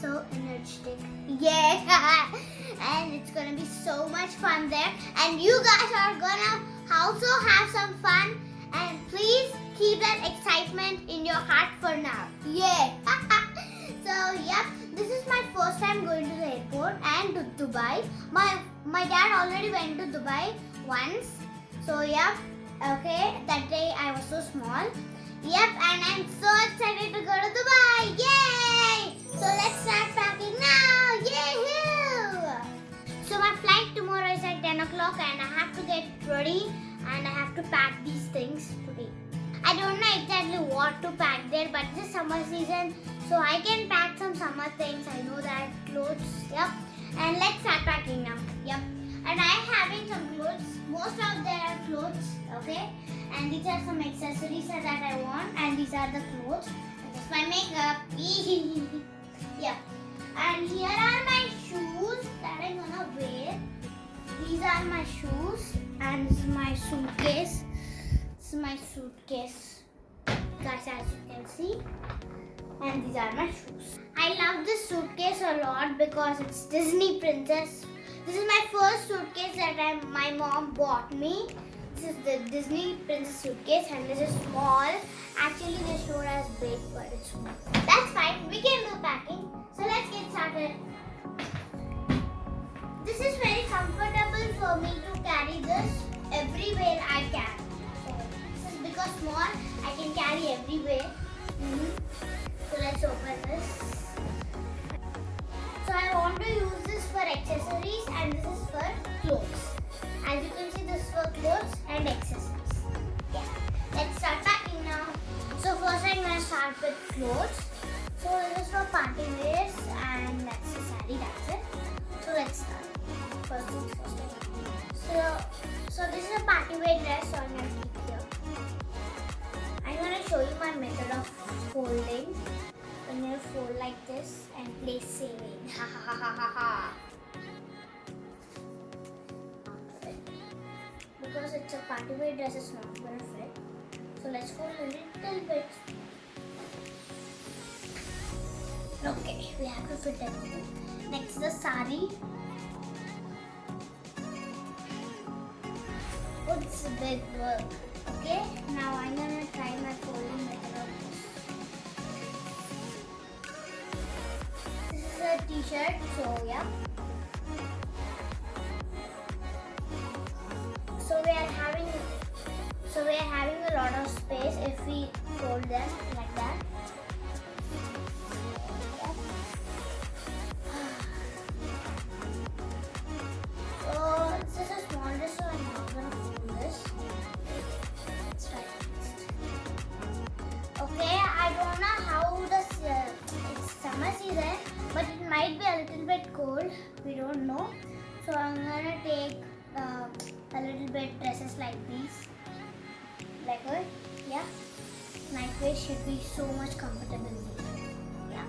so energetic. Yeah. And it's gonna be so much fun there. And you guys are gonna also have some fun. And please keep that excitement in your heart for now. Yeah. So, yep. This is my first time going to the airport and to Dubai. My dad already went to Dubai once. So, yep. Okay. That day I was so small. Yep, and I'm so excited to go to Dubai! Yay! So let's start packing now! Yay! So my flight tomorrow is at 10 o'clock and I have to get ready and I have to pack these things today. I don't know exactly what to pack there, but this is summer season, so I can pack some summer things. I know that clothes. Yep. And let's start packing now. Yep. And I'm having some clothes. Most of them are clothes. Okay. And these are some accessories that I want. And these are the clothes. This is my makeup. Yeah. And here are my shoes that I'm gonna wear. These are my shoes. And this is my suitcase. This is my suitcase. Guys, as you can see. And these are my shoes. I love this suitcase a lot because it's Disney Princess. This is my first suitcase that my mom bought me. This is the Disney Princess suitcase and this is small. Actually, they showed as big, but it's small. That's fine. We can do packing. So let's get started. This is very comfortable for me to carry this everywhere I can. So this is because small, I can carry everywhere. So let's open this. So I want to use this for accessories and this is for clothes. As you can see, this is for clothes and accessories. Yeah. Let's start packing now. So first I'm going to start with clothes. So this is for party wears and that's the saree, that's it. So let's start. First things first. So this is a party wear dress, so I'm going to keep here. I'm going to show you my method of folding. I'm going to fold like this and place saving. Ha ha ha ha ha. Because it's a party wear dress, it's not going to fit. So let's fold a little bit. Okay, we have to fit everything. Next, the sari. Oh, it's a big work. Okay, now I'm going to try my folding method of this. This is a t-shirt, so yeah. So we are having a lot of space if we fold them like that. So this is a small dress, so I'm not going to fold this. Let's try next. Okay, I don't know how it's summer season, but it might be a little bit cold. We don't know. So I'm going to take a little bit dresses like these. Like what? Yeah. Night wear should be so much comfortable. Yeah.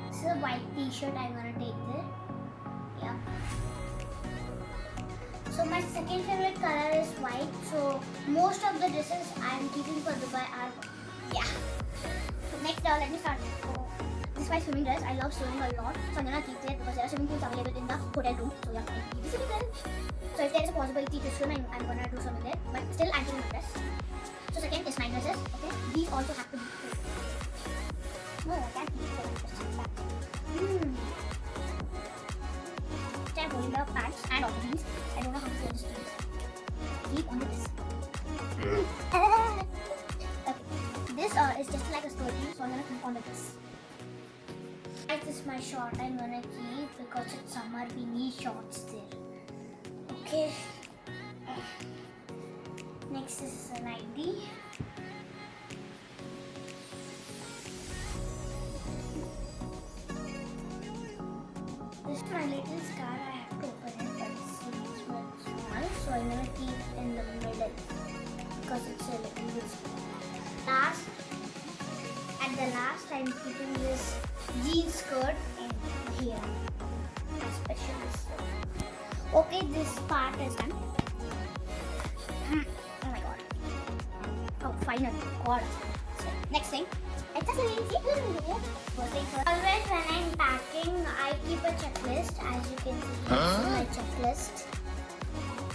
This is a white t-shirt I'm gonna take there. Yeah. So my second favorite color is white. So most of the dresses I'm keeping for Dubai are yeah. So next let me start. Oh, this is my swimming dress. I love swimming a lot. So I'm gonna keep it because there are swimming pools available in the hotel room. So yeah, I keep the swimming dress. So if there is a possibility to swim, I'm gonna do swimming there. But still, I'm keeping my dress. So second is night dresses. Okay, these also have to be filled. No, I can't keep the dresses. I'm holding the pants and also jeans. I don't know how to hold this jeans. Keep on this. Okay, this is just like a skirt, so I'm gonna keep on the dress. This is my short. I'm gonna keep because it's summer. We need shorts there. Okay. Next is an ID. This is my little scar. I have to open it, but it's small, so I'm gonna keep in the middle because it's a little bit small. At the last, I'm keeping this jean skirt in here. Especially this. Okay, this part is done. Oh my god. Oh, finally. God. So, next thing. Accessories. First thing first. Always when I'm packing, I keep a checklist. As you can see, this is my checklist.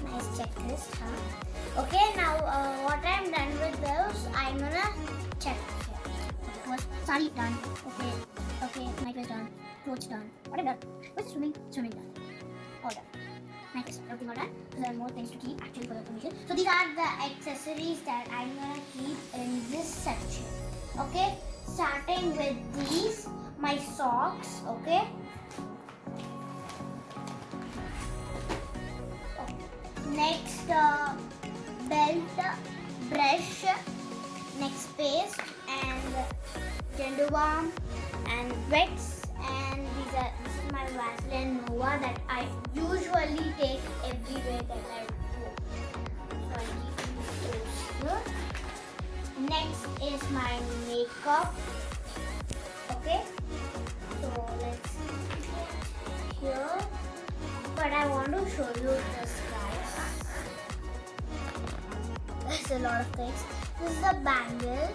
Nice checklist, huh? Okay, now what I'm done with those, I'm gonna check here. Okay, first, sari done. Okay, nightwear done. Clothes done. What I'm done? What's swimming? Swimming done. All done. Nice, everything all done. So there are more things to keep actually for the permission. So these are the accessories that I'm gonna keep in this section. Okay, starting with these, my socks. Okay. Next, belt, brush, next paste, and gender balm, and wets, and this is my Vaseline Nova that I usually take everywhere that I go. So I keep those here. Next is my makeup. Okay, so let's keep it here. But I want to show you this, guys. There's a lot of things. This is the bangle,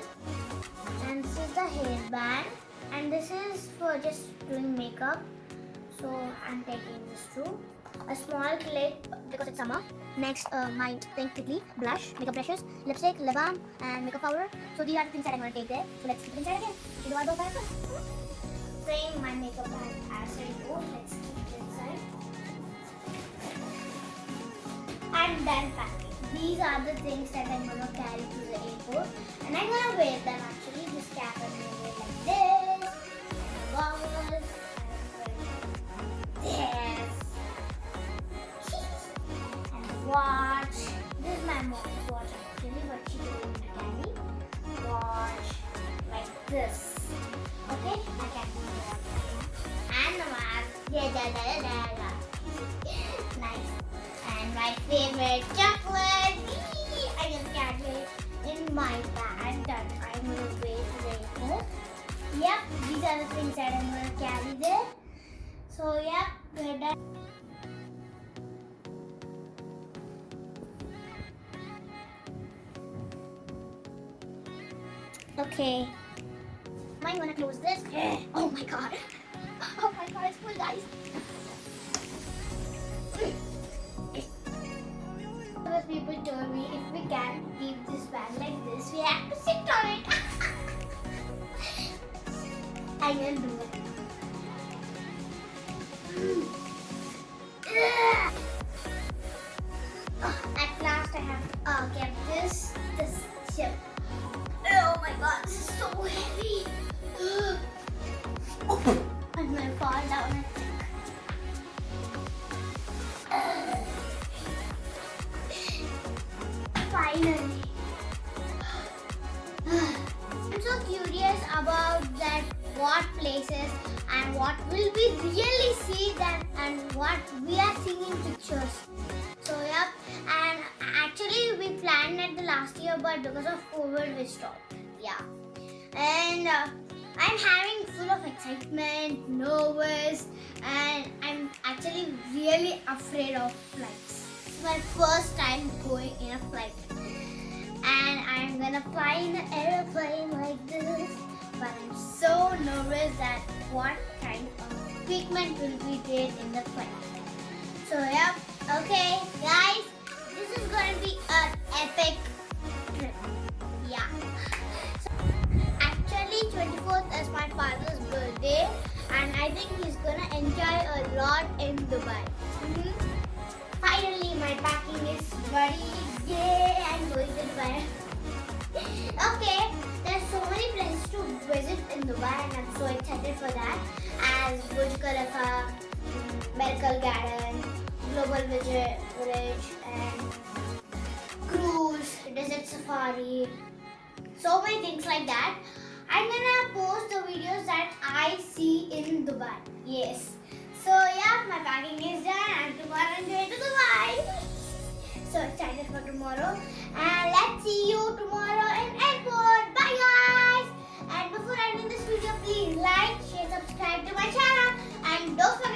and this is the hairband, and this is for just doing makeup. So I'm taking this too. A small clip because it's summer. Next, my pink tickly blush, makeup brushes, lipstick, lip balm, and makeup powder. So these are the things that I'm going to take there. So let's keep it inside again. Saying my makeup bag as I go. Let's keep it inside. I'm done packing. These are the things that I'm going to carry to the airport, and I'm going to wear them actually. This cap I'm going to wear like this, and goggles, and this, and watch. This is my mom's watch actually, but she told me to carry. Watch like this. Okay, I can do that. And the mask. Nice. And my favorite chocolate. I just carry it in my bag that I'm going to wear to the airport. Yep, these are the things that I'm going to carry there. So, yep, we're done. Okay. I'm going to close this. Oh my god. Oh my god, it's full, guys. Those people told me if we can't keep this bag like this, we have to sit on it. I will do it. At last I have kept this chip. Oh my god, this is so heavy. I'm gonna fall down. Finally. I'm so curious about that, what places and what will we really see that and what we are seeing in pictures. So yeah, and actually we planned it the last year, but because of COVID we stopped. Yeah, and I'm having full of excitement, nervous, and I'm actually really afraid of flights. It's my first time going in a flight, and I'm gonna fly in an airplane like this. But I'm so nervous that what kind of equipment will be there in the flight. So yeah, okay, guys, this is gonna be an epic trip. Yeah. So, actually, 24th is my father's birthday, and I think he's gonna enjoy a lot in Dubai. Finally, my packing is ready. Yay! I'm going to Dubai. Okay, there's so many places to visit in Dubai, and I'm so excited for that. As Burj Khalifa, Miracle Garden, Global Village, and cruise, desert safari, so many things like that. I'm gonna post the videos that I see in Dubai. Yes. So yeah, my packing is done, and tomorrow I'm going to Dubai. So excited for tomorrow, and let's see you tomorrow in airport. Bye guys. And before ending this video, please like, share, subscribe to my channel, and don't forget